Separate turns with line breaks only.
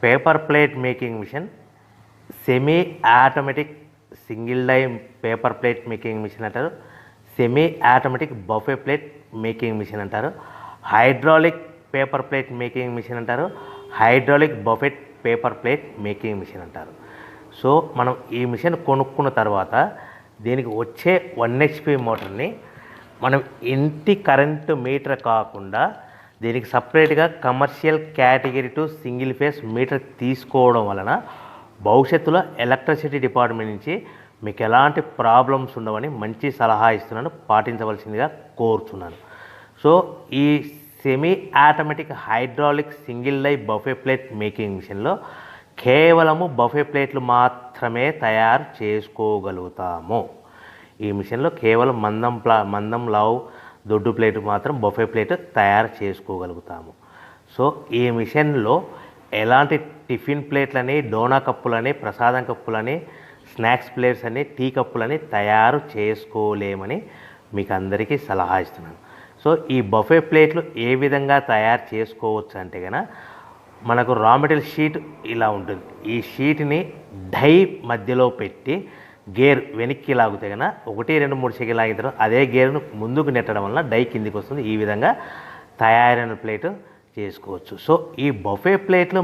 Paper plate making machine, semi automatic single die paper plate making machine అంటారు, semi automatic buffet plate making machine అంటారు, hydraulic paper plate making machine అంటారు, hydraulic buffet paper plate making machine అంటారు. So మనం ఈ machine కొనుక్కున్న తర్వాత దీనికి వచ్చే 1 HP మోటార్ని మనం ఇంటి కరెంటు మీటర్ కాకుండా దీనికి సపరేట్గా commercial category to single phase metre తీసుకోవడం వలన భవిష్యత్తులో ఎలక్ట్రిసిటీ డిపార్ట్మెంట్ నుంచి మీకు ఎలాంటి ప్రాబ్లమ్స్ ఉండవని మంచి సలహా ఇస్తున్నాను, పాటించవలసిందిగా కోరుతున్నాను. సో ఈ semi automatic hydraulic single die buffet plate making మిషన్లో కేవలము బఫే ప్లేట్లు మాత్రమే తయారు చేసుకోగలుగుతాము. ఈ మిషన్లో కేవలం మందం లావు దొడ్డు ప్లేట్ మాత్రం బఫే ప్లేట్ తయారు చేసుకోగలుగుతాము. సో ఈ మిషన్లో ఎలాంటి టిఫిన్ ప్లేట్లని, డోనా కప్పులని, ప్రసాదం కప్పులని, స్నాక్స్ ప్లేట్స్ అని, టీ కప్పులని తయారు చేసుకోలేమని మీకు అందరికీ సలహా ఇస్తున్నాను. సో ఈ బఫే ప్లేట్లు ఏ విధంగా తయారు చేసుకోవచ్చు అంటే కనుక మనకు రా మెటీరియల్ షీట్ ఇలా ఉంటుంది. ఈ షీట్ని డై మధ్యలో పెట్టి గేర్ వెనక్కి లాగితే కనుక 1, 2, 3 సెకండ్లు లాగిన తర్వాత అదే గేర్ను ముందుకు నెట్టడం వలన డై కిందికి వస్తుంది. ఈ విధంగా తయారైన ప్లేట్ చేసుకోవచ్చు. సో ఈ బఫే ప్లేట్లు